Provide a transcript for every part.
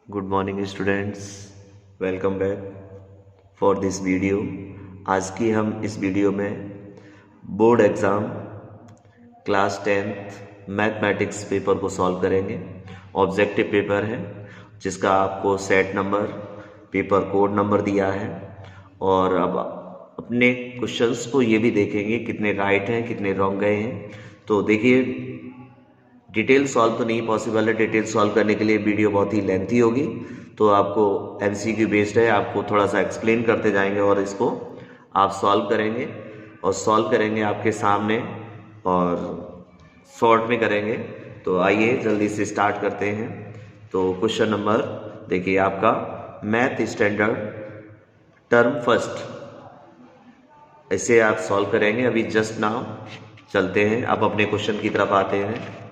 Good morning students, welcome back for this video. आज की हम इस वीडियो में board exam class 10th mathematics paper को सॉल्व करेंगे। ऑब्जेक्टिव पेपर है जिसका आपको set number, paper code number दिया है और अब अपने क्वेश्चंस को ये भी देखेंगे कितने राइट हैं कितने रॉन्ग गए हैं। तो देखिए, डिटेल सॉल्व तो नहीं पॉसिबल है, डिटेल सॉल्व करने के लिए वीडियो बहुत ही लेंथी होगी, तो आपको एमसीक्यू बेस्ड है, आपको थोड़ा सा एक्सप्लेन करते जाएंगे और इसको आप सॉल्व करेंगे और सॉल्व करेंगे आपके सामने और शॉर्ट में करेंगे। तो आइए जल्दी से स्टार्ट करते हैं। तो क्वेश्चन नंबर देखिए आपका, मैथ स्टैंडर्ड टर्म फर्स्ट, इसे आप सॉल्व करेंगे अभी जस्ट नाउ। चलते हैं अब अपने क्वेश्चन की तरफ आते हैं।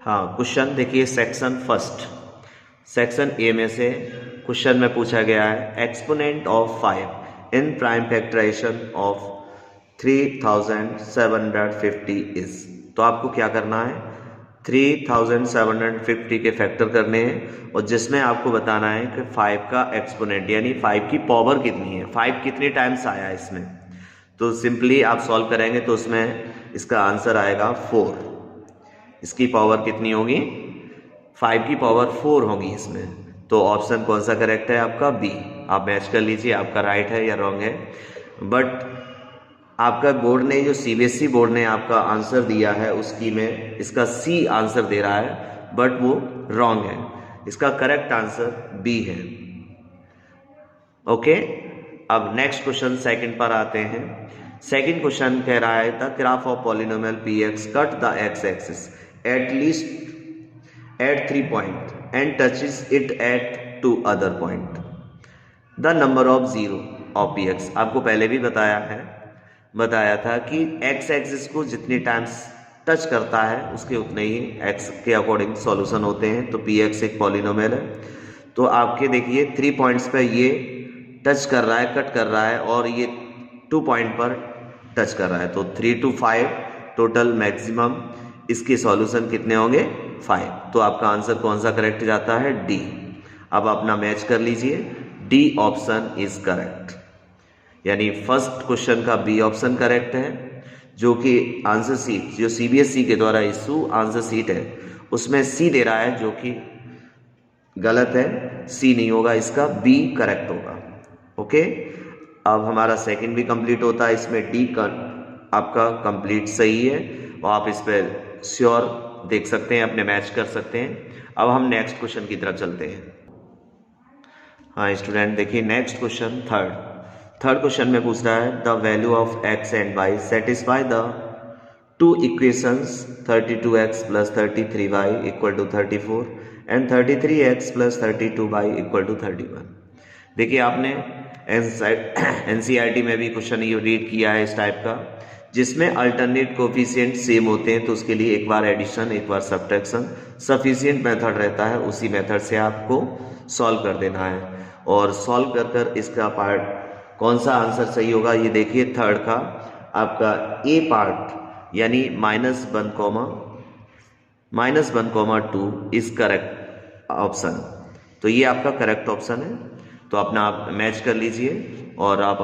हाँ, क्वेश्चन देखिए सेक्शन फर्स्ट, सेक्शन ए में से क्वेश्चन में पूछा गया है exponent of 5 in prime factorisation of 3750 is. तो आपको क्या करना है, 3750 के फैक्टर करने हैं और जिसमें आपको बताना है कि 5 का एक्सपोनेंट यानी 5 की पावर कितनी है, 5 कितने टाइम्स आया है इसमें। तो सिंपली आप सॉल्व करेंगे तो उसमें इसका आंसर आएगा 4। इसकी पावर कितनी होगी, 5 की पावर 4 होगी इसमें। तो ऑप्शन कौन सा करेक्ट है आपका, बी। आप मैच कर लीजिए आपका राइट है या रॉन्ग है। बट आपका बोर्ड ने, जो सीबीएसई बोर्ड ने आपका आंसर दिया है उसकी में इसका सी आंसर दे रहा है, बट वो रॉन्ग है। इसका करेक्ट आंसर बी है। ओके, अब नेक्स्ट क्वेश्चन सेकंड पर आते हैं। सेकंड क्वेश्चन कह रहा है the graph of polynomial P x cut the x axis at least at 3 point and touches it at 2 other point. The number of zero of px, आपको पहले भी बताया था कि x एक्सिस को जितनी टाइम्स टच करता है उसके उतने ही x के अकॉर्डिंग सॉल्यूशन होते हैं। तो px एक पॉलिनोमियल है। तो आपके देखिए 3 पॉइंट्स पर ये टच कर रहा है, कट कर रहा है, और ये 2 पॉइंट पर टच कर रहा है। तो 3 to 5 टोटल मैक्सिमम इसके सॉल्यूशन कितने होंगे, 5। तो आपका आंसर कौन सा करेक्ट जाता है, डी। अब अपना मैच कर लीजिए, डी ऑप्शन इज करेक्ट, यानी फर्स्ट क्वेश्चन का बी ऑप्शन करेक्ट है, जो कि आंसर सीट जो सीबीएसई के द्वारा इशू आंसर सीट है उसमें सी दे रहा है, जो कि गलत है, सी नहीं होगा, इसका बी करेक्ट होगा। ओके, अब हमारा सेकंड भी कंप्लीट होता है, इसमें डी आपका कंप्लीट सही है और आप इस पर श्योर देख सकते हैं, अपने मैच कर सकते हैं। अब हम नेक्स्ट क्वेश्चन की तरफ चलते हैं। हाँ स्टूडेंट, देखिए नेक्स्ट क्वेश्चन थर्ड क्वेश्चन में पूछ रहा है the value of x and y satisfy the two equations 32x plus 33y equal to 34 and 33x plus 32y equal to 31। देखिए आपने एनसीईआरटी में भी क्वेश्चन ये रीड किया है इस टाइप का, जिसमें अल्टरनेट कोफिशिएंट सेम होते हैं। तो उसके लिए एक बार एडिशन एक बार सब्ट्रैक्शन सफिशिएंट मेथड रहता है, उसी मेथड से आपको सॉल्व कर देना है। और सॉल्व कर कर इसका पार्ट कौन सा आंसर सही होगा, ये देखिए थर्ड का आपका ए पार्ट यानी -1,2 इज करेक्ट ऑप्शन। तो ये आपका करेक्ट ऑप्शन है। तो अपना आप मैच कर लीजिए और आप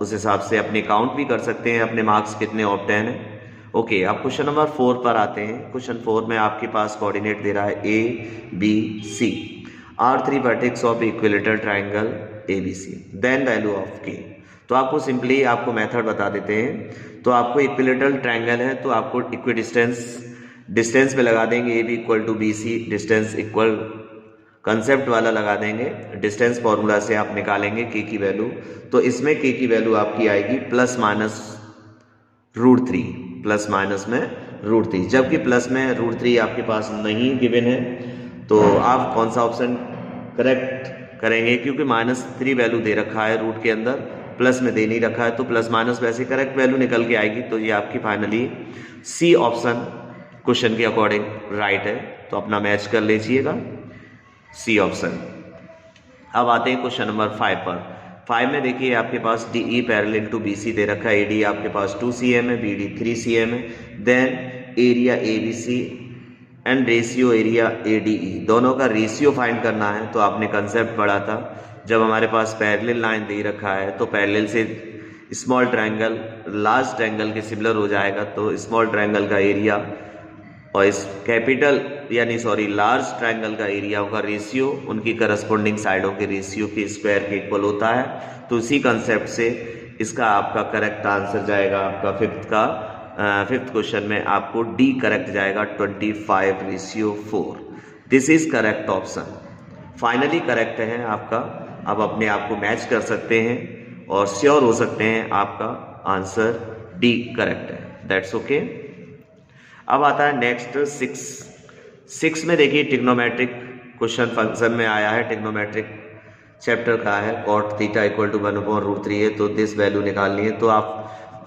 उस हिसाब से अपने काउंट भी कर सकते हैं अपने मार्क्स कितने ऑब्टेन है। ओके, आप क्वेश्चन नंबर 4 पर आते हैं। क्वेश्चन 4 में आपके पास कोऑर्डिनेट दे रहा है A B C, are 3 vertex of equilateral triangle A B C, then value of k. तो आपको सिंपली आपको मेथड बता देते हैं। तो आपको इक्विलेटरल ट्राइंगल है तो आपको इक्वी डिस्टेंस में लगा देंगे, A B equal to B C, distance equal concept वाला लगा देंगे, डिस्टेंस फॉर्मूला से आप निकालेंगे के की वैल्यू। तो इसमें के की वैल्यू आपकी आएगी ±√3, प्लस माइनस में √3, जबकि प्लस में √3 आपके पास नहीं गिवन है। तो आप कौन सा ऑप्शन करेक्ट करेंगे, क्योंकि -3 वैल्यू दे रखा है रूट के अंदर, प्लस में दे नहीं रखा है, तो प्लस माइनस वैसे करेक्ट वैल्यू निकल के आएगी। तो ये आपकी फाइनली सी ऑप्शन क्वेश्चन के अकॉर्डिंग राइट है। तो अपना मैच कर लीजिएगा, सी ऑप्शन। अब आते हैं क्वेश्चन नंबर 5 पर। 5 में देखिए आपके पास D E parallel to B C दे रखा है, ए डी आपके पास 2 cm है, बी डी 3 cm है, then area A B C and ratio area ADE, दोनों का रेशियो फाइंड करना है। तो आपने कंसेप्ट पढ़ा था, जब हमारे पास पैरेलल लाइन दे रखा है तो पैरेलल से स्मॉल ट्रायंगल लार्ज ट्रायंगल के सिमिलर हो जाएगा, तो स्मॉल ट्रायंगल का एरिया और इस कैपिटल लार्ज ट्रायंगल का एरिया का रेशियो उनकी करस्पॉन्डिंग साइडों के रेशियो के स्क्वायर के इक्वल होता है। तो इसी कंसेप्ट से इसका आपका करेक्ट आंसर जाएगा आपका फिफ्थ क्वेश्चन में आपको डी करेक्ट जाएगा 25:4। This is correct option, finally correct है आपका। अब अपने आप को मैच कर सकते हैं और श्योर हो सकते हैं आपका आंसर डी करेक्ट है। That's okay. अब आता है नेक्स्ट 6 में देखिए ट्रिग्नोमेट्रिक क्वेश्चन फंक्शन में आया है। ट्रिग्नोमेट्रिक चैप्टर का है, cot थीटा इक्वल टू 1/√3 है, तो दिस वैल्यू निकालनी है। तो आप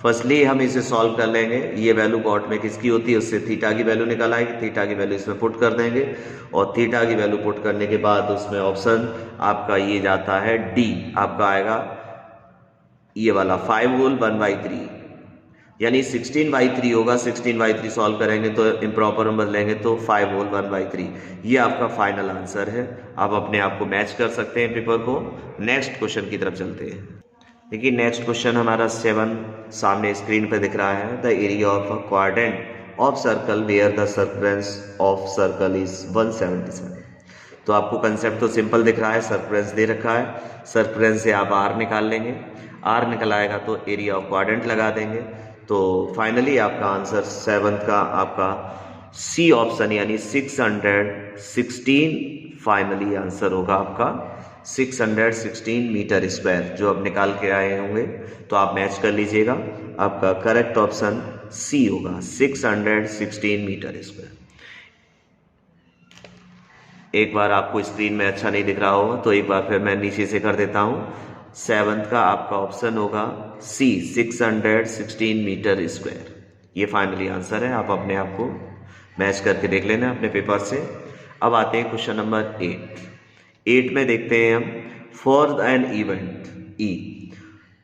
फर्स्टली हम इसे सॉल्व कर लेंगे। ये वैल्यू कॉट में किसकी होती है, उससे थीटा की वैल्यू निकाल आएगी, थीटा की वैल्यू इसमें पुट कर देंगे और थीटा की वैल्यू पुट करने के बाद उसमें ऑप्शन आपका ये जाता है डी, आपका आएगा ये वाला 5 होल 1/3 यानी 16/3 होगा। 16/3 सॉल्व करेंगे तो इम्प्रॉपर में बदलेंगे तो 5 होल 1/3, ये आपका फाइनल आंसर है। आप अपने आप को मैच कर सकते हैं पेपर को। नेक्स्ट क्वेश्चन की तरफ चलते हैं। देखिए नेक्स्ट क्वेश्चन हमारा 7 सामने स्क्रीन पे दिख रहा है। The area of a quadrant of circle where the circumference of circle is 177। तो आपको कंसेप्ट तो सिंपल दिख रहा है, सर्कम्फ्रेंस दे रखा है, सर्कम्फ्रेंस से आप आर निकाल लेंगे, आर निकल आएगा तो एरिया ऑफ क्वाड्रेंट लगा देंगे। तो फाइनली आपका आंसर 7 का आपका सी ऑप्शन यानी 616 फाइनली आंसर होगा आपका 616 मीटर स्क्वायर, जो अब निकाल के आए होंगे तो आप मैच कर लीजिएगा। आपका करेक्ट ऑप्शन सी होगा 616 मीटर स्क्वायर। एक बार आपको स्क्रीन में अच्छा नहीं दिख रहा होगा तो एक बार फिर मैं नीचे से कर देता हूं। 7 का आपका ऑप्शन होगा सी 616 मीटर स्क्वायर, ये फाइनली आंसर है। आप अपने आप को मैच करके देख लेना अपने पेपर से। अब आते हैं क्वेश्चन नंबर 8 में देखते हैं हम फॉर एन इवेंट ई।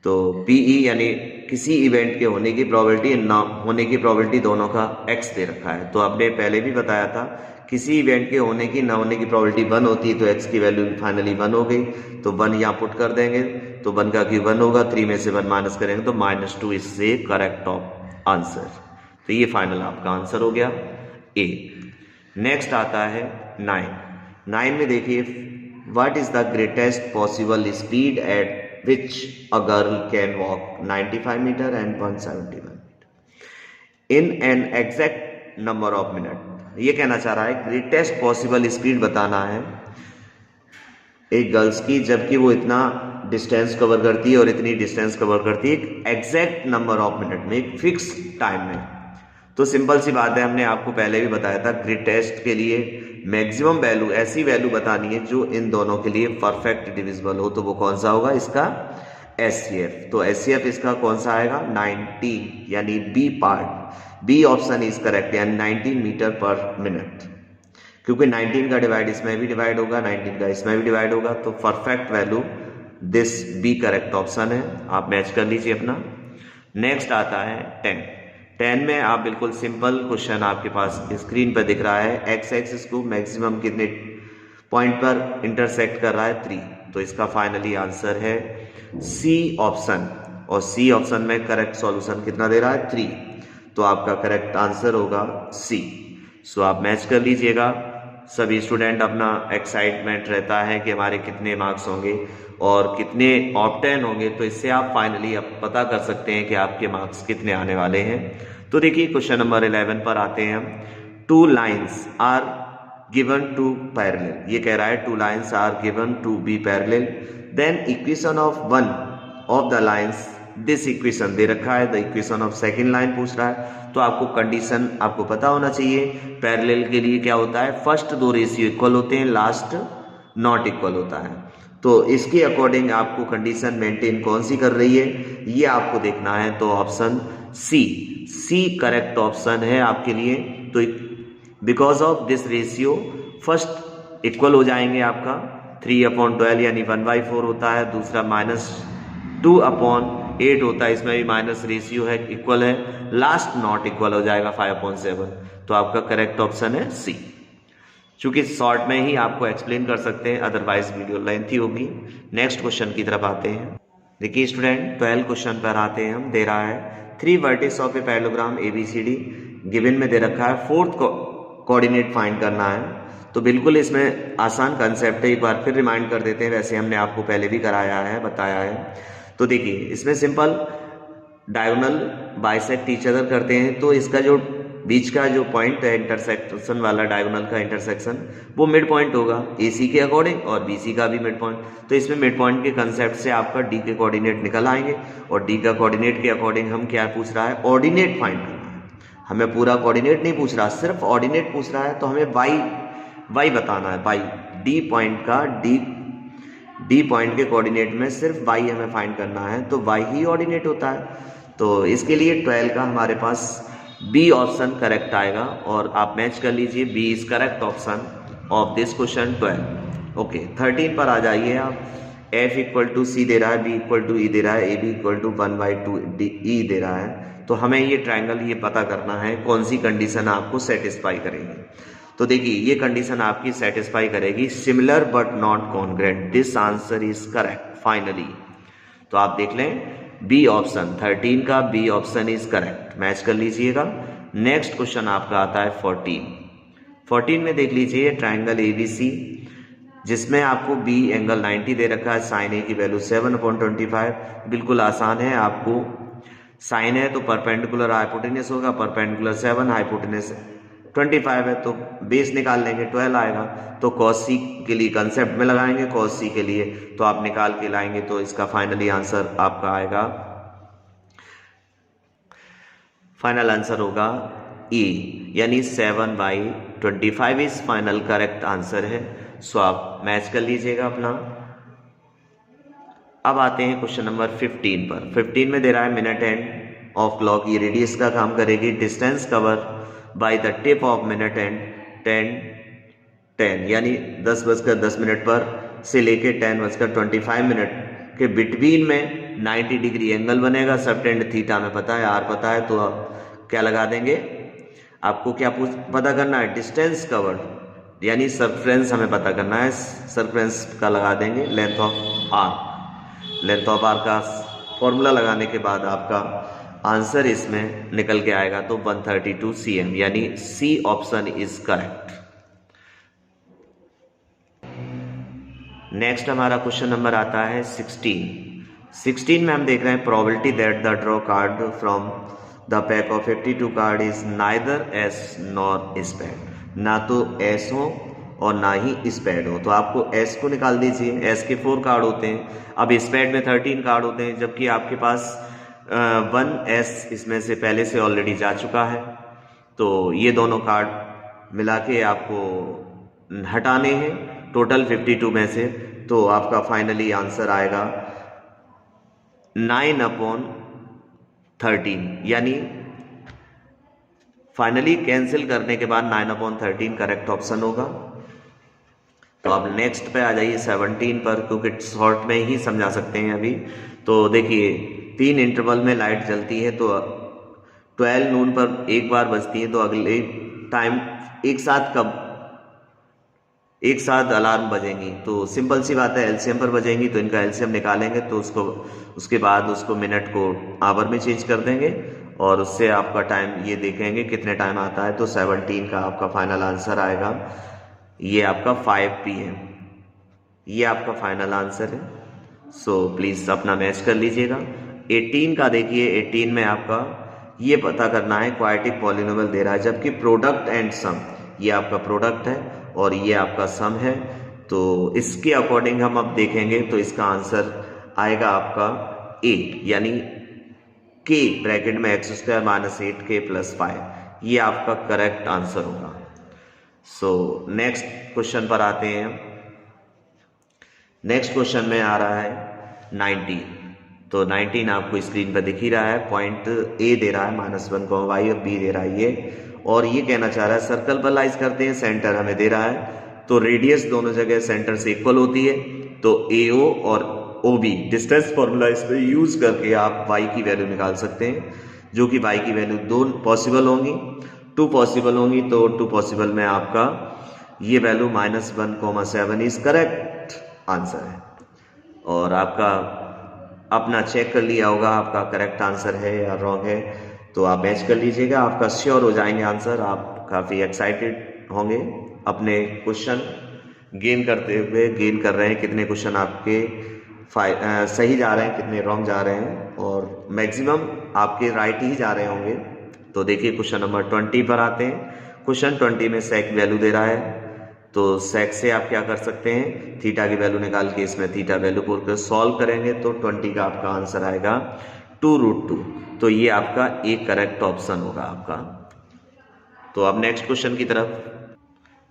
तो PE यानी किसी इवेंट के होने की प्रोबेबिलिटी ना होने की प्रोबेबिलिटी दोनों का x दे रखा है। तो आपने पहले भी बताया था किसी इवेंट के होने की ना होने की प्रोबेबिलिटी 1 होती है, तो x की वैल्यू फाइनली 1 हो गई, तो 1 यहाँ पुट कर देंगे तो 1 का क्यूब 1 होगा, 3 में से 1 माइनस करेंगे तो -2 इससे करेक्ट आंसर। तो ये फाइनल आपका आंसर हो गया ए। नेक्स्ट आता है 9 में देखिए what is the greatest possible speed at which a girl can walk 95 meter and 171 meter in an exact number of minutes। ये कहना चाह रहा है ग्रेटेस्ट पॉसिबल स्पीड बताना है एक गर्ल्स की, जबकि वो इतना डिस्टेंस कवर करती है और इतनी डिस्टेंस कवर करती है एक एग्जैक्ट नंबर ऑफ मिनट में, एक फिक्स टाइम में। तो सिंपल सी बात है, हमने आपको पहले भी बताया था ग्रेटेस्ट के लिए मैक्सिमम वैल्यू ऐसी वैल्यू बतानी है जो इन दोनों के लिए परफेक्ट डिविजिबल हो। तो वो कौन सा होगा, इसका SCF। तो SCF इसका कौन सा आएगा 19 यानी B part, B option is correct यानी 19 मीटर पर मिनट, क्योंकि 19 का डिवाइड इसमें भी डिवाइड होगा, 19 का इसमें भी डिवाइड होगा, तो perfect value this B correct option है। आप मैच कर लीजिए अपना। नेक्स्ट आता है 10 में आप बिल्कुल सिंपल क्वेश्चन आपके पास स्क्रीन पर दिख रहा है। x एक्सिस को मैक्सिमम कितने पॉइंट पर इंटरसेक्ट कर रहा है 3, तो इसका फाइनली आंसर है सी ऑप्शन, और सी ऑप्शन में करेक्ट सॉल्यूशन कितना दे रहा है 3, तो आपका करेक्ट आंसर होगा सी। सो आप मैच कर लीजिएगा। सभी स्टूडेंट अपना एक्साइटमेंट रहता है कि हमारे कितने मार्क्स होंगे और कितने ऑप्टेन होंगे, तो इससे आप फाइनली अब पता कर सकते हैं कि आपके मार्क्स कितने आने वाले हैं। तो देखिए क्वेश्चन नंबर 11 पर आते हैं हम। 2 lines are given to parallel, ये कह रहा है 2 lines are given to be parallel, then equation of one of the lines, this equation दे रखा है, the equation of second line पूछ रहा है। तो आपको कंडीशन आपको पता होना चाहिए, पैरेलल के लिए क्या होता है, फर्स्ट 2 रेशियो इक्वल होते हैं, लास्ट नॉट इक्वल होता है। तो इसके अकॉर्डिंग आपको कंडीशन मेंटेन कौन सी कर रही है ये आपको देखना है। तो ऑप्शन सी करेक्ट ऑप्शन है आपके लिए। तो because of this ratio first equal हो जाएंगे आपका 3/12 यानी 1/4 होता है, दूसरा -2/12 8 होता है, इसमें भी माइनस रेशियो है, इक्वल है, लास्ट नॉट इक्वल हो जाएगा 5/7। तो आपका करेक्ट ऑप्शन है सी। चूंकि शॉर्ट में ही आपको एक्सप्लेन कर सकते हैं, अदरवाइज वीडियो लेंथी होगी। नेक्स्ट क्वेश्चन की तरफ आते हैं। देखिए स्टूडेंट 12 क्वेश्चन पर आते हैं हम। दे रहा है 3 vertices of a parallelogram ABCD, given में दे रखा है 4th कोऑर्डिनेट फाइंड करना है। तो बिल्कुल इसमें आसान कंसेप्ट है, एक बार फिर रिमाइंड कर देते हैं, वैसे हमने आपको पहले भी कराया है, बताया है। तो देखिए इसमें simple diagonal bisect each other करते हैं, तो इसका जो बीच का जो पॉइंट है इंटरसेक्शन वाला, डायगोनल का इंटरसेक्शन, वो मिड पॉइंट होगा AC के अकॉर्डिंग और BC का भी मिड पॉइंट। तो इसमें मिड पॉइंट के कंसेप्ट से आपका D के कोऑर्डिनेट निकल आएंगे, और D का कोऑर्डिनेट के अकॉर्डिंग हम क्या पूछ रहा है, ऑर्डिनेट फाइंड करना है। हमें पूरा कोऑर्डिनेट नहीं पूछ रहा, सिर्फ ऑर्डिनेट पूछ रहा है। तो हमें y बताना है, y D पॉइंट का D पॉइंट के कोऑर्डिनेट में सिर्फ y हमें फाइंड करना है, तो y ही ऑर्डिनेट होता है। तो इसके लिए 12 का हमारे पास बी ऑप्शन करेक्ट आएगा, और आप मैच कर लीजिए, B is correct option of this question 12। Okay 13 पर आ जाइए आप। F इक्वल टू सी दे रहा है, B इक्वल टू ई दे रहा है, AB इक्वल टू 1/2 E दे रहा है। तो हमें ये ट्रायंगल ये पता करना है कौन सी कंडीशन आपको सेटिस्फाई करेगी। तो देखिए ये कंडीशन आपकी सेटिस्फाई करेगी, similar but not congruent, this answer is correct finally. तो आप देख लें बी ऑप्शन 13 का B option is correct, match कर लीजिएगा। नेक्स्ट क्वेश्चन आपका आता है 14 में देख लीजिए ट्रायंगल ABC, जिसमें आपको B एंगल 90 दे रखा है, साइन A की वैल्यू 7/25। बिल्कुल आसान है, आपको साइन है तो परपेंडिकुलर हाइपोटेन्यूस होगा, परपेंडिकुलर 7, हाइपोटेन्यूस 25 है, तो बेस निकाल लेंगे 12 आएगा। तो cos C के लिए कंसेप्ट में लगाएंगे, cos C के लिए तो आप निकाल के लाएंगे, तो इसका फाइनली आंसर आपका आएगा, फाइनल आंसर होगा E, यानी 7/25 इज फाइनल करेक्ट आंसर है। सो आप मैच कर लीजिएगा अपना। अब आते हैं क्वेश्चन नंबर 15 पर। 15 में दे रहा है मिनट एंड ऑफ क्लॉक, ये रेडियस का काम करेगी, distance cover by the tip of minute and 10 यानी 10:10 पर से लेके 10:25 के बिटवीन में 90 डिग्री एंगल बनेगा। सबटेंड थीटा में पता है, आर पता है, तो आप क्या लगा देंगे, आपको क्या पता करना है, डिस्टेंस कवर्ड, यानी सरफेरेंस हमें पता करना है, सरफेरेंस का लगा देंगे length of R. Length of R का फॉर्मूला लगाने के बाद आपका आंसर इसमें निकल के आएगा, तो 132 cm, यानी C option is correct. Next हमारा क्वेश्चन नंबर आता है 16 में हम देख रहे हैं probability that the draw card from the pack of 52 card is neither ace nor spade, ना तो एस हो और ना ही स्पेड हो। तो आपको एस को निकाल दीजिए, एस के 4 कार्ड होते हैं, अब स्पेड में 13 कार्ड होते हैं, जबकि आपके पास 1s इसमें से पहले से ऑलरेडी जा चुका है। तो ये दोनों कार्ड मिला के आपको हटाने हैं टोटल 52 में से, तो आपका फाइनली आंसर आएगा 9/13, यानी फाइनली कैंसिल करने के बाद 9/13 करेक्ट ऑप्शन होगा। तो आप नेक्स्ट पे आ जाइए 17 पर, क्योंकि शॉर्ट में ही समझा सकते हैं अभी। तो देखिए 3 इंटरवल में लाइट जलती है, तो 12 नून पर एक बार बजती है, तो अगले टाइम एक साथ अलार्म बजेंगी। तो सिंपल सी बात है, एलसीएम पर बजेंगी, तो इनका एलसीएम निकालेंगे, तो उसके बाद उसको मिनट को आवर में चेंज कर देंगे, और उससे आपका टाइम ये देखेंगे कितने टाइम आता है। तो 17 का आपका फाइनल आंसर आएगा, ये आपका 5 PM, ये आपका फाइनल आंसर है। सो प्लीज़ अपना मैच कर लीजिएगा। 18 का देखिए, 18 में आपका ये पता करना है, क्वाड्रेटिक पॉलिनोमियल दे रहा है, जबकि प्रोडक्ट एंड सम, ये आपका प्रोडक्ट है और ये आपका सम है। तो इसके अकॉर्डिंग हम अब देखेंगे, तो इसका आंसर आएगा आपका 8, यानी k ब्रैकेट में x² - 8k + 5, ये आपका करेक्ट आंसर होगा। सो नेक्स्ट क्वेश्चन पर आते हैं। नेक्स्ट क्वेश्चन में आ रहा है 19, तो 19 आपको स्क्रीन पर दिख ही रहा है, पॉइंट A दे रहा है -1, y और B दे रहा है ये, और ये कहना चाह रहा है सर्कल पर लाइज करते हैं, सेंटर हमें दे रहा है, तो रेडियस दोनों जगह सेंटर से इक्वल होती है, तो AO और OB डिस्टेंस फॉर्मूला इसमें यूज करके आप y की वैल्यू निकाल सकते हैं, जो कि y की वैल्यू 2 पॉसिबल होंगी, 2 पॉसिबल होंगी, तो 2 पॉसिबल में आपका ये वैल्यू -1,7 इज करेक्ट आंसर है। और आपका अपना चेक कर लिया होगा आपका करेक्ट आंसर है या रॉन्ग है, तो आप मैच कर लीजिएगा, आपका श्योर हो जाएंगे आंसर। आप काफ़ी एक्साइटेड होंगे अपने क्वेश्चन गेन करते हुए, गेन कर रहे हैं कितने क्वेश्चन आपके सही जा रहे हैं, कितने रॉन्ग जा रहे हैं, और मैक्सिमम आपके राइट ही जा रहे होंगे। तो देखिए क्वेश्चन नंबर 20 पर आते हैं। क्वेश्चन 20 में सेक वैल्यू दे रहा है, तो सेक से आप क्या कर सकते हैं, थीटा की वैल्यू निकाल के इसमें थीटा वैल्यू पुट कर सॉल्व करेंगे, तो 20 का आपका आंसर आएगा 2√2। तो ये आपका एक करेक्ट ऑप्शन होगा आपका। तो अब नेक्स्ट क्वेश्चन की तरफ।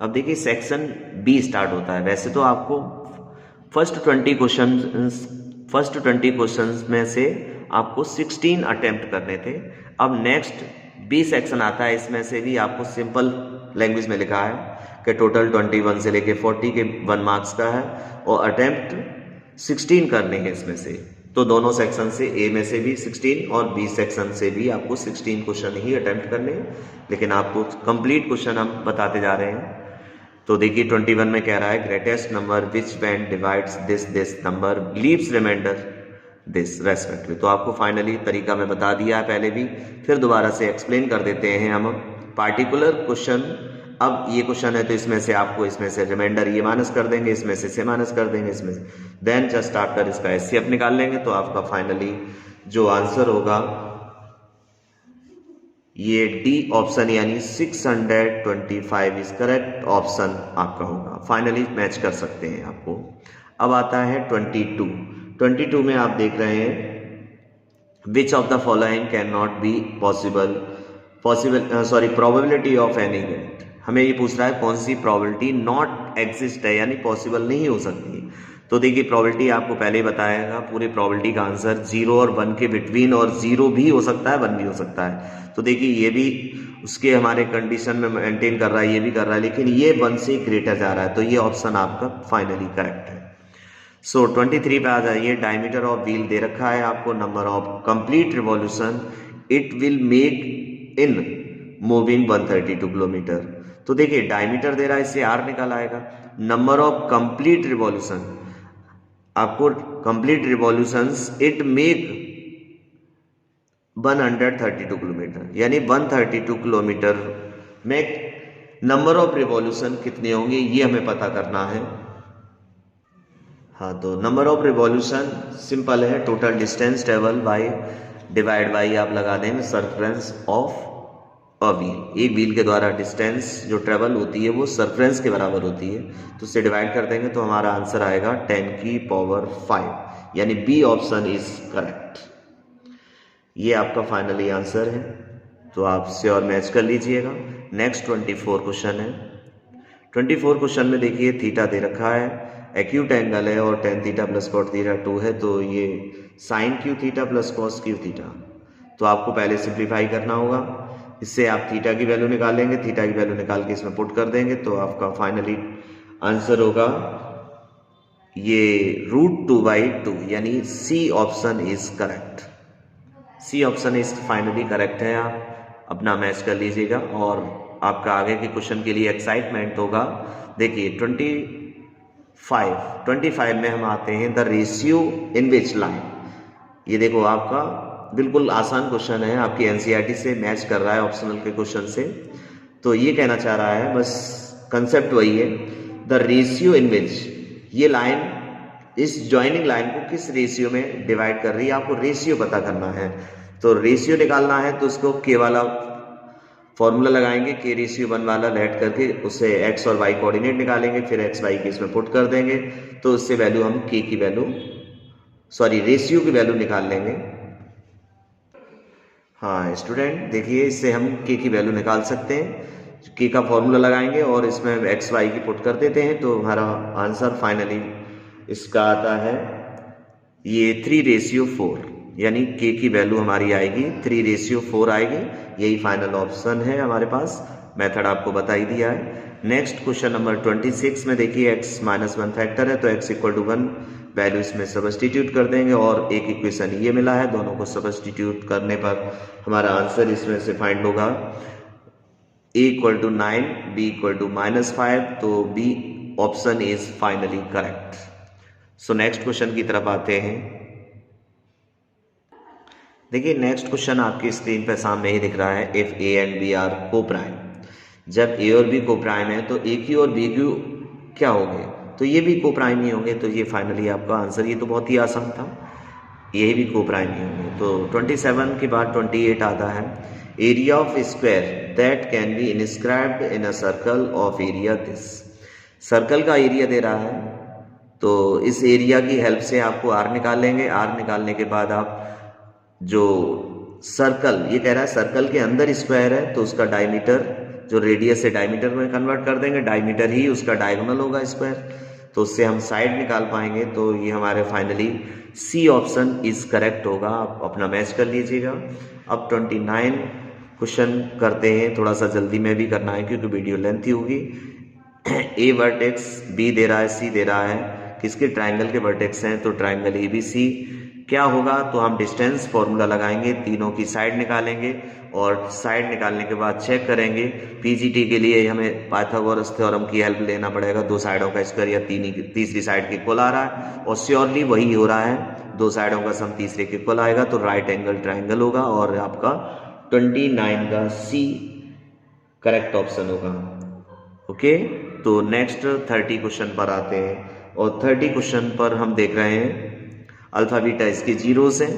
अब देखिए सेक्शन बी स्टार्ट होता है। वैसे तो आपको फर्स्ट 20 क्वेश्चंस में से आपको 16 अटेम्प्ट करने थे। अब नेक्स्ट बी सेक्शन आता है, इसमें से भी आपको सिंपल लैंग्वेज में लिखा है कि टोटल 21 से लेके 40 के 1 मार्क्स का है और अटेम्प्ट 16 करने हैं इसमें से। तो दोनों सेक्शन से, ए में से भी 16 और बी सेक्शन से भी आपको 16 क्वेश्चन ही अटेम्प्ट करने हैं, लेकिन आपको कंप्लीट क्वेश्चन हम बताते जा रहे हैं। तो देखिए 21 में कह रहा है greatest number which when divides this number leaves remainder this respectively. तो आपको फाइनली तरीका मैं बता दिया है पहले भी, फिर दोबारा से एक्सप्लेन कर देते हैं हम पार्टिकुलर क्वेश्चन। अब ये क्वेश्चन है तो इसमें से आपको इसमें से रिमाइंडर ये माइनस कर देंगे, इसमें से माइनस कर देंगे, इसमें से देन जस्ट आफ्टर इसका एचसीएफ निकाल लेंगे, तो आपका फाइनली जो आंसर होगा ये डी ऑप्शन यानी 625 इज करेक्ट ऑप्शन आपका होगा। फाइनली मैच कर सकते हैं आपको। अब आता है 22 में आप देख रहे हैं विच of the following can not B probability of any event. हमें ये पूछ रहा है कौन सी प्रोबेबिलिटी नॉट एग्जिस्ट है, यानी पॉसिबल नहीं हो सकती। तो देखिए प्रोबेबिलिटी आपको पहले ही बताएगा, पूरे प्रोबेबिलिटी का आंसर 0 और 1 के बिटवीन, और 0 भी हो सकता है 1 भी हो सकता है। तो देखिए ये भी उसके हमारे कंडीशन में मेंटेन कर रहा है, ये भी कर रहा है, लेकिन ये 1 से ग्रेटर जा रहा है, तो ये ऑप्शन आपका फाइनली करेक्ट है। सो 23 पे आ जाइए। डायमीटर ऑफ व्हील दे रखा है आपको, number of complete revolution it will make in moving 132 kilometre. तो देखिए डायमीटर दे रहा है, इससे आर निकल आएगा। नंबर ऑफ कंप्लीट रिवॉल्यूशन, आपको complete revolutions it make 132 kilometre, यानी 132 किलोमीटर में नंबर ऑफ रिवॉल्यूशन कितने होंगे ये हमें पता करना है। हाँ, तो नंबर ऑफ रिवॉल्यूशन सिंपल है, total distance travel by divide by आप लगा देंगे सरफेरेंस ऑफ अ व्हील। एक व्हील के द्वारा डिस्टेंस जो ट्रेवल होती है वो सरफेरेंस के बराबर होती है, तो उससे डिवाइड कर देंगे तो हमारा आंसर आएगा 10⁵, यानी बी ऑप्शन इज करेक्ट। ये आपका फाइनली आंसर है, तो आप श्योर मैच कर लीजिएगा। नेक्स्ट 24 क्वेश्चन है। 24 क्वेश्चन में देखिए थीटा दे रखा है, एक्यूट एंगल है और tan theta plus cot theta 2 है, तो ये sin Q theta plus cos Q theta. तो आपको पहले सिंप्लीफाई करना होगा, इससे आप थीटा की वैल्यू निकालेंगे, थीटा की वैल्यू निकाल के इसमें पुट कर देंगे, तो आपका फाइनली आंसर होगा ये √2/2, यानी C option is correct. C option is finally correct है। आप अपना मैच कर लीजिएगा और आपका आगे के क्वेश्चन के लिए एक्साइटमेंट होगा। देखिए 25 में हम आते हैं the ratio in which line. ये देखो आपका बिल्कुल आसान क्वेश्चन है, आपकी एनसीईआरटी से मैच कर रहा है ऑप्शनल के क्वेश्चन से। तो ये कहना चाह रहा है, बस कंसेप्ट वही है, द रेशियो इन विच, ये लाइन इस जॉइनिंग लाइन को किस रेशियो में डिवाइड कर रही है, आपको रेशियो पता करना है। तो रेशियो निकालना है तो उसको के वाला फॉर्मूला लगाएंगे, के रेशियो 1 वाला लेट करके उससे एक्स और वाई कोऑर्डिनेट निकालेंगे, फिर एक्स वाई के इसमें पुट कर देंगे, तो उससे वैल्यू हम के की वैल्यू रेशियो की वैल्यू निकाल लेंगे। हाँ स्टूडेंट देखिए, इससे हम के की वैल्यू निकाल सकते हैं, के का फॉर्मूला लगाएंगे और इसमें एक्स वाई की पुट कर देते हैं, तो हमारा आंसर फाइनली इसका आता है ये 3:4, यानी के की वैल्यू हमारी आएगी 3:4 आएगी। यही फाइनल ऑप्शन है हमारे पास, मेथड आपको बता ही दिया है। नेक्स्ट क्वेश्चन नंबर 26 में देखिए x-1 फैक्टर है, तो x = 1 वैल्यू इसमें सब्स्टिट्यूट कर देंगे और एक इक्वेशन ये मिला है, दोनों को सब्स्टिट्यूट करने पर हमारा आंसर इसमें से फाइंड होगा a equal to 9, b equal to -5, तो b option is finally correct. So next question की तरफ आते हैं। देखिए नेक्स्ट क्वेश्चन आपकी स्क्रीन पर सामने ही दिख रहा है, if a and b are coprime. जब a और b को प्राइम है तो a क्यू और b क्यू क्या होंगे, तो ये भी को प्राइम ही होंगे। तो ये फाइनली आपका आंसर, ये तो बहुत ही आसान था, ये भी को प्राइम ही होंगे। तो 27 के बाद 28 आता है, area of square that can be inscribed in a circle of area this. Circle का एरिया दे रहा है, तो इस एरिया की हेल्प से आपको आर निकाल लेंगे। आर निकालने के बाद आप जो सर्कल, ये कह रहा है सर्कल के अंदर स्क्वायर है तो उसका डायमीटर, जो रेडियस है डायमीटर में कन्वर्ट कर देंगे, डायमीटर ही उसका डायगोनल होगा स्क्वायर, तो उससे हम साइड निकाल पाएंगे। तो ये हमारे finally C option is correct होगा। आप अपना मैच कर लीजिएगा। अब 29 क्वेश्चन करते हैं, थोड़ा सा जल्दी में भी करना है क्योंकि वीडियो लेंथी होगी। ए वर्टेक्स, बी दे रहा है, सी दे रहा है, किसके ट्राइंगल के वर्टेक्स हैं, तो ट्राइंगल ए बी सी। क्या होगा, तो हम डिस्टेंस फॉर्मूला लगाएंगे, तीनों की साइड निकालेंगे और साइड निकालने के बाद चेक करेंगे। पीजीटी के लिए हमें पाइथागोरस थ्योरम की हेल्प लेना पड़ेगा, दो साइडों का स्क्वायर या तीसरी साइड के इक्वल आ रहा है, और श्योरली वही हो रहा है, दो साइडों का सम तीसरे के इक्वल आएगा, तो राइट एंगल ट्राइंगल होगा और आपका 29 का सी करेक्ट ऑप्शन होगा। ओके, तो नेक्स्ट 30 क्वेश्चन पर आते हैं, और 30 क्वेश्चन पर हम देख रहे हैं अल्फा बीटा इसके जीरोस हैं,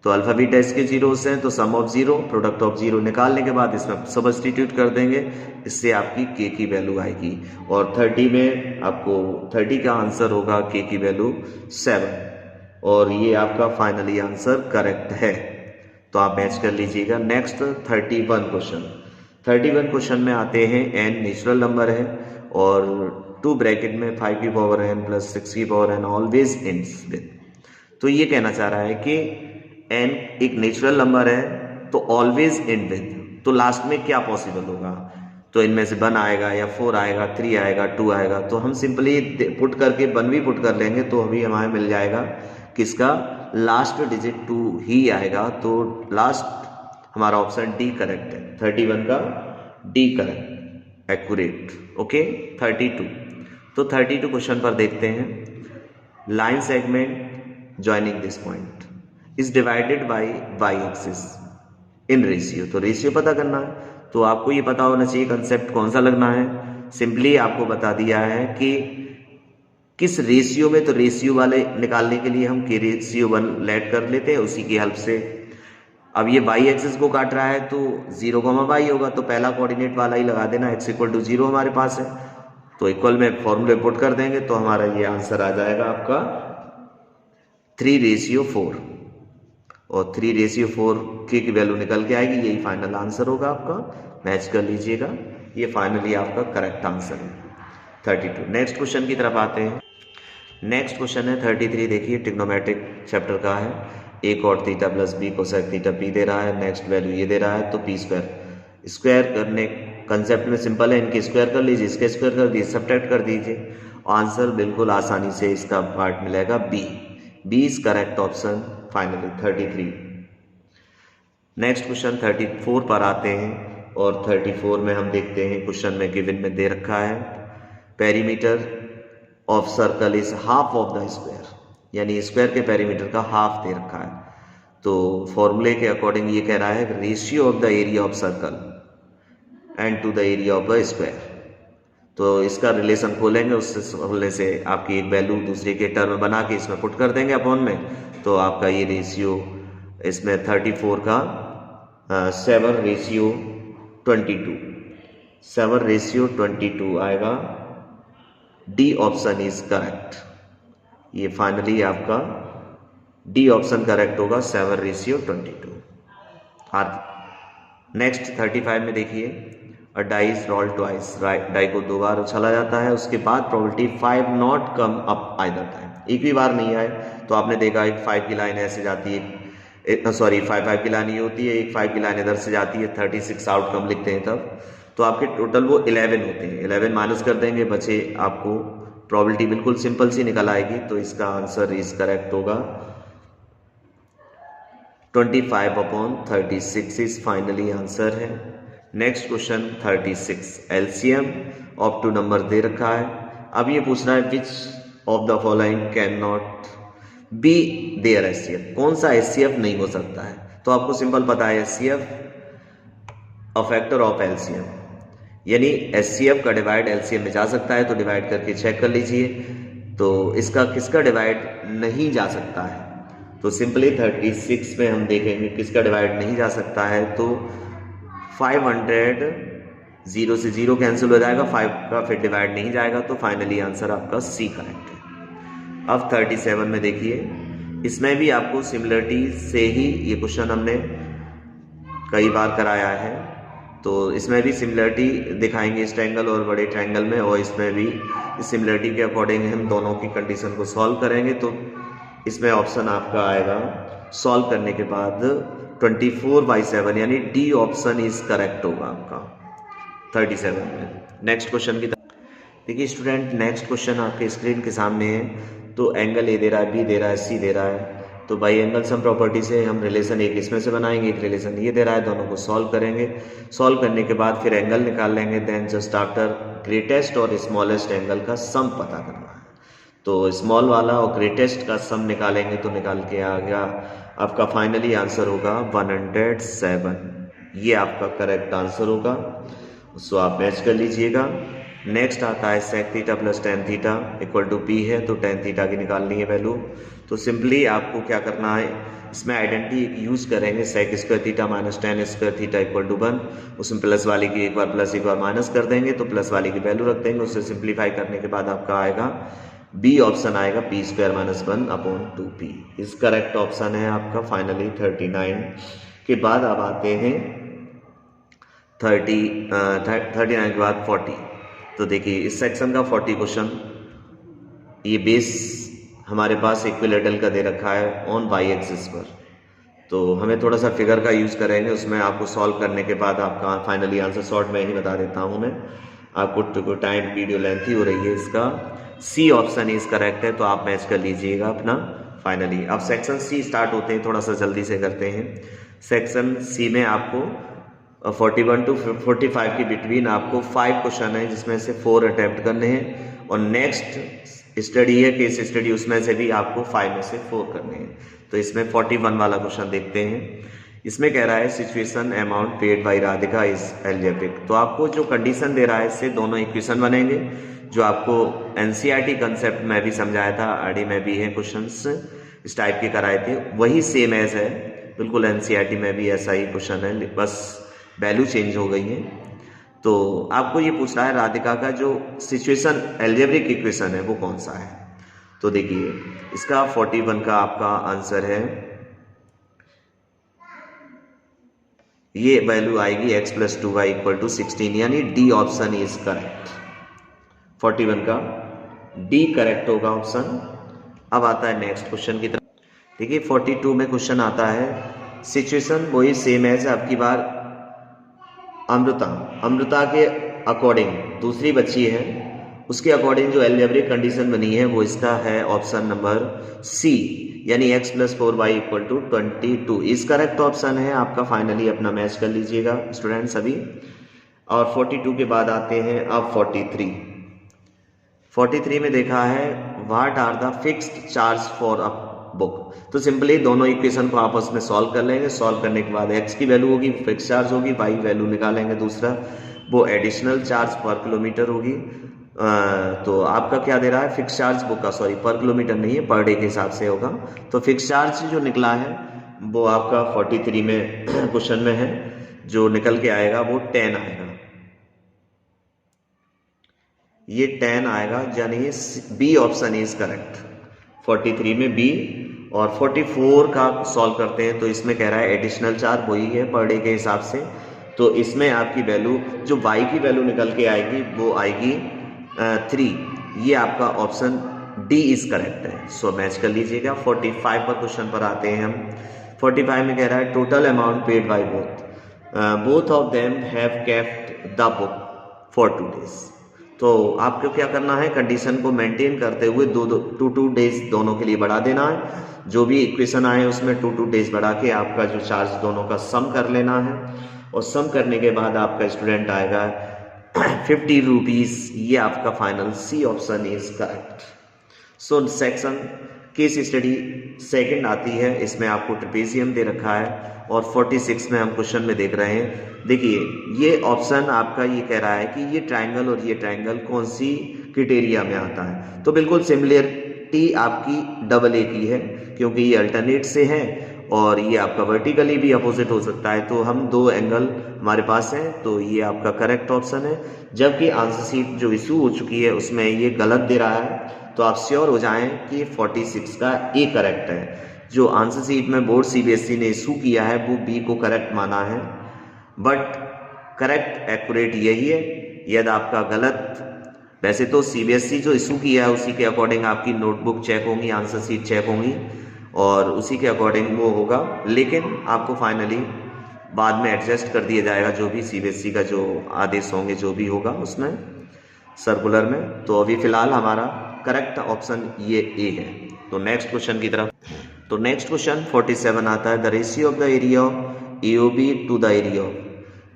तो अल्फा बीटा इसके जीरोस हैं, तो sum of zero, product of zero निकालने के बाद इसमें सब्स्टिट्यूट कर देंगे, इससे आपकी के की वैल्यू आएगी। और 30 में आपको 30 का आंसर होगा के की वैल्यू 7, और ये आपका फाइनली आंसर करेक्ट है। तो आप मैच कर लीजिएगा। Next 31 question. 31 क्वेश्चन में आते हैं, एन नेचुरल नंबर है और 2 ब्रैकेट में 5 की पावर n प्लस 6 की power n always ends with. तो ये कहना चाह रहा है कि n एक नेचुरल नंबर है तो ऑलवेज एंड विद, तो लास्ट में क्या पॉसिबल होगा, तो इनमें से 1 आएगा या 4 आएगा, 3 आएगा, 2 आएगा, तो हम सिंपली पुट करके 1 भी पुट कर लेंगे तो अभी हमें मिल जाएगा किसका, लास्ट डिजिट 2 ही आएगा। तो लास्ट हमारा ऑप्शन डी करेक्ट है, 31 का डी करेक्ट एक्यूरेट। ओके, 32। तो 32 क्वेश्चन पर देखते हैं, line segment joining this point is divided by y axis in ratio। तो रेशियो पता करना है, तो आपको ये पता होना चाहिए कंसेप्ट कौन सा लगना है। सिंपली आपको बता दिया है कि किस रेशियो में, तो रेशियो वाले निकालने के लिए हम के रेशियो 1 लेट कर लेते हैं, उसी की हेल्प से। अब ये y एक्सिस को काट रहा है तो 0, y होगा, तो पहला कोऑर्डिनेट वाला ही लगा देना, x इक्वल टू 0 हमारे पास है, तो इक्वल में फॉर्मूले पुट कर देंगे तो हमारा ये आंसर आ जाएगा आपका 3:4, और 3:4 की वैल्यू निकल के आएगी, यही फाइनल आंसर होगा आपका। मैच कर लीजिएगा, ये फाइनली आपका करेक्ट आंसर है 32। नेक्स्ट क्वेश्चन की तरफ आते हैं। नेक्स्ट क्वेश्चन है 33। देखिए ट्रिग्नोमेट्रिक चैप्टर का है, a cot theta plus b cosec theta p दे रहा है, नेक्स्ट वैल्यू ये दे रहा है, तो p स्क्वायर स्क्वायर करने कंसेप्ट में सिंपल है, इनके स्क्वायर कर लीजिए, इसके स्क्वायर कर दीजिए, सब्ट्रैक्ट कर दीजिए, आंसर बिल्कुल आसानी से इसका पार्ट मिलेगा B is correct option finally 33। Next question 34 पर आते हैं, और 34 में हम देखते हैं क्वेश्चन में गिवन में दे रखा है, perimeter of circle is half of the square, यानी स्क्वायर के पेरीमीटर का हाफ दे रखा है। तो फॉर्मूले के अकॉर्डिंग ये कह रहा है ratio of the area of circle and to the area of the square. तो इसका रिलेशन खोलेंगे, उससे खोलने से आपकी एक वैल्यू दूसरे के टर्म बना के इसमें पुट कर देंगे अपॉन में, तो आपका ये रेशियो इसमें 34 का 7:22 आएगा। डी ऑप्शन इज करेक्ट, ये फाइनली आपका डी ऑप्शन करेक्ट होगा 7:22। नेक्स्ट 35 में देखिए, a die is rolled twice, die को 2 बार उछाला जाता है, उसके बाद probability 5 not come up either time, एक भी बार नहीं आए, तो आपने देखा एक 5 की लाइन ऐसे जाती है, सॉरी 5 की लाइन ये होती है, एक 5 की लाइन इधर से जाती है, 36 आउटकम लिखते हैं तब, तो आपके टोटल वो 11 होते हैं, 11 माइनस कर देंगे, बचे आपको प्रोबेबिलिटी बिल्कुल सिंपल सी निकल आएगी, तो इसका आंसर इज करेक्ट होगा 25/36 इज फाइनली आंसर है। Next question 36, LCM of two number दे रखा है। अब ये पूछ रहा है which of the following can not be there HCF, कौन सा एचसीएफ नहीं हो सकता है। तो आपको सिंपल पता है HCF a factor of LCM, यानी एचसीएफ का डिवाइड एलसीएम में जा सकता है, तो डिवाइड करके चेक कर लीजिए। तो इसका किसका डिवाइड नहीं जा सकता है, तो सिंपली 36 में हम देखेंगे किसका डिवाइड नहीं जा सकता है। तो 500 0 से 0 कैंसिल हो जाएगा, 5 का फिर डिवाइड नहीं जाएगा, तो फाइनली आंसर आपका सी करेक्ट है। अब 37 में देखिए, इसमें भी आपको सिमिलरिटी से ही ये क्वेश्चन हमने कई बार कराया है, तो इसमें भी सिमिलरिटी दिखाएंगे इस ट्रायंगल और बड़े ट्रायंगल में, और इसमें भी इस सिमिलरिटी के अकॉर्डिंग हम दोनों की कंडीशन को सॉल्व करेंगे। तो इसमें ऑप्शन आपका आएगा सॉल्व करने के बाद 24/7, यानी डी ऑप्शन इज करेक्ट होगा आपका 37 में। नेक्स्ट क्वेश्चन की देखिए स्टूडेंट, नेक्स्ट क्वेश्चन आपके स्क्रीन के सामने है। तो एंगल ए दे रहा है, बी दे रहा है, सी दे रहा है। तो बाई एंगल सम प्रॉपर्टी से हम रिलेशन एक इसमें से बनाएंगे, एक रिलेशन ये दे रहा है, दोनों को सॉल्व करेंगे। सॉल्व करने के बाद फिर एंगल निकाल लेंगे, देन जस्ट आफ्टर ग्रेटेस्ट और स्मॉलेस्ट एंगल का सम पता करना है। तो स्मॉल वाला और ग्रेटेस्ट का सम निकालेंगे, तो निकाल के आ गया आपका फाइनली आंसर होगा 107। ये आपका करेक्ट आंसर होगा, उसको आप मैच कर लीजिएगा। नेक्स्ट आता है sec theta plus tan theta equal to P है, तो टेन थीटा की निकालनी है वैल्यू। तो सिंपली आपको क्या करना है, इसमें आइडेंटिटी यूज करेंगे, sec square theta minus tan square theta equal to 1। उसमें प्लस वाली की एक बार प्लस एक बार माइनस कर देंगे, तो प्लस वाली की वैल्यू रख देंगे। उससे सिंप्लीफाई करने के बाद आपका आएगा बी ऑप्शन आएगा पी स्क्वायर माइनस 1/2p। इस करेक्ट ऑप्शन है आपका फाइनली 39 के बाद। अब आते हैं 39 के बाद 40। तो देखिए इस सेक्शन का 40 क्वेश्चन, ये बेस हमारे पास इक्विलेटरल का दे रखा है ऑन वाई एक्सिस पर। तो हमें थोड़ा सा फिगर का यूज़ करेंगे, उसमें आपको सॉल्व करने के बाद आपका फाइनली आंसर शॉर्ट में ही बता देता हूँ मैं आपको। टाइम वीडियो लेंथी हो रही है, इसका सी ऑप्शन इज करेक्ट है, तो आप मैच कर लीजिएगा अपना फाइनली। अब सेक्शन सी स्टार्ट होते हैं, थोड़ा सा जल्दी से करते हैं। सेक्शन सी में आपको 41 to 45 के बिटवीन आपको 5 क्वेश्चन है, जिसमें से 4 अटेम्प्ट करने हैं, और नेक्स्ट स्टडी है केस स्टडी, उसमें से भी आपको 5 में से 4 करने हैं। तो इसमें 41 वाला क्वेश्चन देखते हैं। इसमें कह रहा है situation amount paid by Radhika is algebraic. तो आपको जो कंडीशन दे रहा है इससे दोनों इक्वेशन बनेंगे, जो आपको एनसीईआरटी कंसेप्ट में भी समझाया था, आरडी में भी है क्वेश्चंस इस टाइप के कराए थे, वही सेम एज है बिल्कुल। एनसीईआरटी में भी ऐसा ही क्वेश्चन है, बस वैल्यू चेंज हो गई है। तो आपको ये पूछ रहा है राधिका का जो सिचुएशन एल्जेब्रिक इक्वेशन है वो कौन सा है। तो देखिए इसका 41 का आपका आंसर है, ये वैल्यू आएगी x + 2y = 16, यानी डी ऑप्शन इज करेक्ट। 41 का डी करेक्ट होगा ऑप्शन। अब आता है नेक्स्ट क्वेश्चन की तरफ। देखिए 42 में क्वेश्चन आता है सिचुएशन वही सेम है, आपकी बार अमृता के अकॉर्डिंग दूसरी बच्ची है, उसके अकॉर्डिंग जो एल्जेब्रिक कंडीशन बनी है वो इसका है ऑप्शन नंबर सी, यानी x + 4y = 22 इस करेक्ट ऑप्शन है आपका। फाइनली अपना मैच कर लीजिएगा स्टूडेंट सभी। और 42 के बाद आते हैं अब 43 में देखा है what are the fixed charge for a book. तो सिंपली दोनों इक्वेशन को आपस में सॉल्व कर लेंगे। सॉल्व करने के बाद x की वैल्यू होगी फिक्स चार्ज होगी, y वैल्यू निकालेंगे दूसरा, वो एडिशनल चार्ज पर किलोमीटर होगी। तो आपका क्या दे रहा है फिक्स चार्ज बुक का, सॉरी पर किलोमीटर नहीं है, पर डे के हिसाब से होगा। तो फिक्स चार्ज जो निकला है वो आपका 43 में क्वेश्चन में है, जो निकल के आएगा वो 10 आएगा, ये 10 आएगा, यानी बी ऑप्शन इज करेक्ट 43 में बी। और 44 का सॉल्व करते हैं, तो इसमें कह रहा है एडिशनल चार्ज वही है पर डे के हिसाब से। तो इसमें आपकी वैल्यू जो y की वैल्यू निकल के आएगी वो आएगी 3, ये आपका ऑप्शन डी इज करेक्ट है। सो मैच कर लीजिएगा। 45 पर क्वेश्चन पर आते हैं हम। 45 में कह रहा है total amount paid by both of them have kept the book for 2 days। तो आपको क्या करना है, कंडीशन को मेंटेन करते हुए 2 डेज दोनों के लिए बढ़ा देना है। जो भी इक्वेशन आए उसमें 2 डेज बढ़ा के आपका जो चार्ज दोनों का सम कर लेना है, और सम करने के बाद आपका स्टूडेंट आएगा 50 रुपीज़। ये आपका final C option is correct. So section case study second आती है, इसमें आपको ट्रेपेजियम दे रखा है और 46 में हम क्वेश्चन में देख रहे हैं। देखिए ये ऑप्शन आपका ये कह रहा है कि ये ट्रायंगल और ये ट्रायंगल कौन सी क्राइटेरिया में आता है। तो बिल्कुल सिमिलरिटी आपकी डबल ए की है, क्योंकि ये अल्टरनेट से है और ये आपका वर्टिकली भी अपोजिट हो सकता है। तो हम 2 एंगल हमारे पास हैं, तो ये आपका करेक्ट ऑप्शन है। जबकि आंसर शीट जो इशू हो चुकी है उसमें ये गलत दे रहा है, तो आप श्योर हो जाएं कि 46 का ए करेक्ट है। जो आंसर शीट में बोर्ड सीबीएसई ने इशू किया है वो बी को करेक्ट माना है, बट करेक्ट एक्यूरेट यही है। यदि आपका गलत, वैसे तो सीबीएसई जो इशू किया है उसी के अकॉर्डिंग आपकी नोटबुक चेक होंगी, आंसर शीट चेक होंगी और उसी के अकॉर्डिंग वो होगा, लेकिन आपको फाइनली बाद में एडजस्ट कर दिया जाएगा जो भी सीबीएसई का जो आदेश होंगे, जो भी होगा उसमें सर्कुलर में। तो अभी फिलहाल हमारा करेक्ट ऑप्शन ये ए है। तो नेक्स्ट क्वेश्चन की तरफ, तो नेक्स्ट क्वेश्चन 47 आता है, the ratio of the area of AOB to the area of.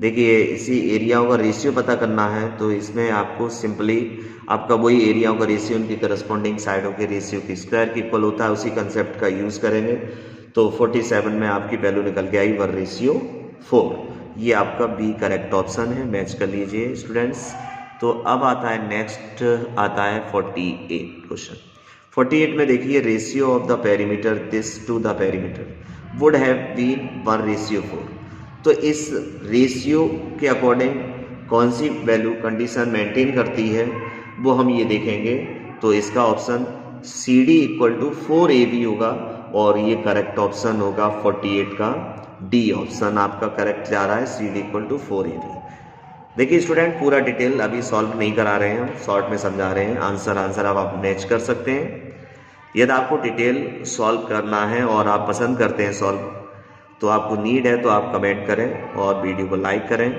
देखिए इसी एरियाओं का रेशियो पता करना है, तो इसमें आपको सिंपली आपका वही एरियाओं का रेशियो उनकी करस्पॉन्डिंग साइडों के रेशियो की स्क्वायर की इक्वल होता है, उसी कंसेप्ट का यूज करेंगे। तो 47 में आपकी वैल्यू निकल के आई 1:4। ये आपका बी करेक्ट ऑप्शन है, मैच कर लीजिए स्टूडेंट्स। तो अब आता है नेक्स्ट, आता है 48 क्वेश्चन। 48 में देखिए ratio of the perimeter this to the perimeter would have been 1:4। तो इस रेशियो के अकॉर्डिंग कौन सी वैल्यू कंडीशन मेंटेन करती है वो हम ये देखेंगे। तो इसका option C D equal to 4AB होगा और ये करेक्ट ऑप्शन होगा 48 का डी ऑप्शन आपका करेक्ट जा रहा है, सी डी इक्वल टू 4AB। देखिए स्टूडेंट पूरा डिटेल अभी सॉल्व नहीं करा रहे हैं, हम शॉर्ट में समझा रहे हैं। आंसर अब आप मैच कर सकते हैं। यदि आपको डिटेल सॉल्व करना है और आप पसंद करते हैं सॉल्व, तो आपको नीड है तो आप कमेंट करें और वीडियो को लाइक करें।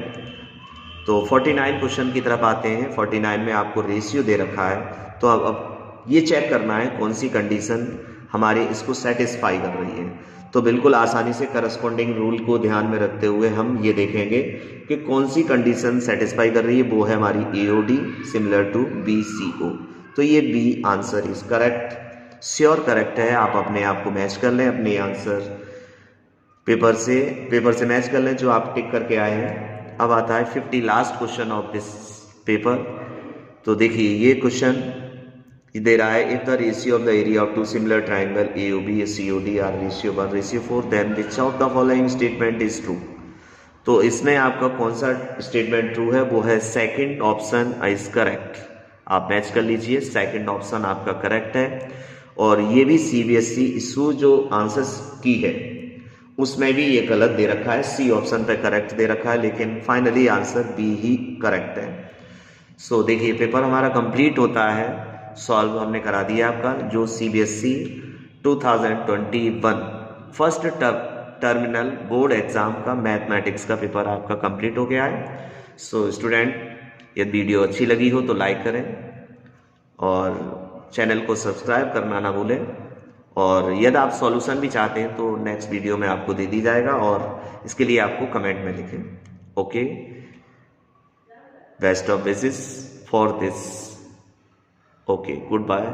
तो 49 क्वेश्चन की तरफ आते हैं। 49 में आपको रेशियो दे रखा है, तो अब ये चेक करना है कौन सी कंडीशन हमारे इसको सेटिस्फाई कर रही है। तो बिल्कुल आसानी से करस्पॉन्डिंग रूल को ध्यान में रखते हुए हम ये देखेंगे कि कौन सी कंडीशन सेटिस्फाई कर रही है। वो है हमारी एओडी सिमिलर टू बीसीओ। तो ये B answer is correct, sure correct है। आप अपने आप को मैच कर लें, अपने आंसर पेपर से मैच कर लें जो आप टिक करके आए हैं। अब आता है 50 last question of this paper. तो देखिए ये क्वेश्चन दे रहा है, if the ratio of the area of 2 similar triangle AOB या COD are ratio 1:4 then which of the following statement is true. तो इसमें आपका कौन सा स्टेटमेंट ट्रू है, वो है सेकंड ऑप्शन इज करेक्ट। आप मैच कर लीजिए, सेकंड ऑप्शन आपका करेक्ट है। और ये भी सीबीएसई इशू जो आंसर्स की है उसमें भी ये गलत दे रखा है, सी ऑप्शन पे करेक्ट दे रखा है, लेकिन फाइनली आंसर बी ही करेक्ट है। सो देखिए पेपर हमारा कंप्लीट होता है, सॉल्व हमने करा दिया आपका जो CBSE 2021 first terminal board exam का मैथमेटिक्स का पेपर आपका कंप्लीट हो गया है। सो स्टूडेंट यदि वीडियो अच्छी लगी हो तो लाइक करें और चैनल को सब्सक्राइब करना ना भूलें। और यदि आप सॉल्यूशन भी चाहते हैं तो नेक्स्ट वीडियो में आपको दे दी जाएगा और इसके लिए आपको कमेंट में लिखें। Okay, best of wishes for this. Okay, good bye.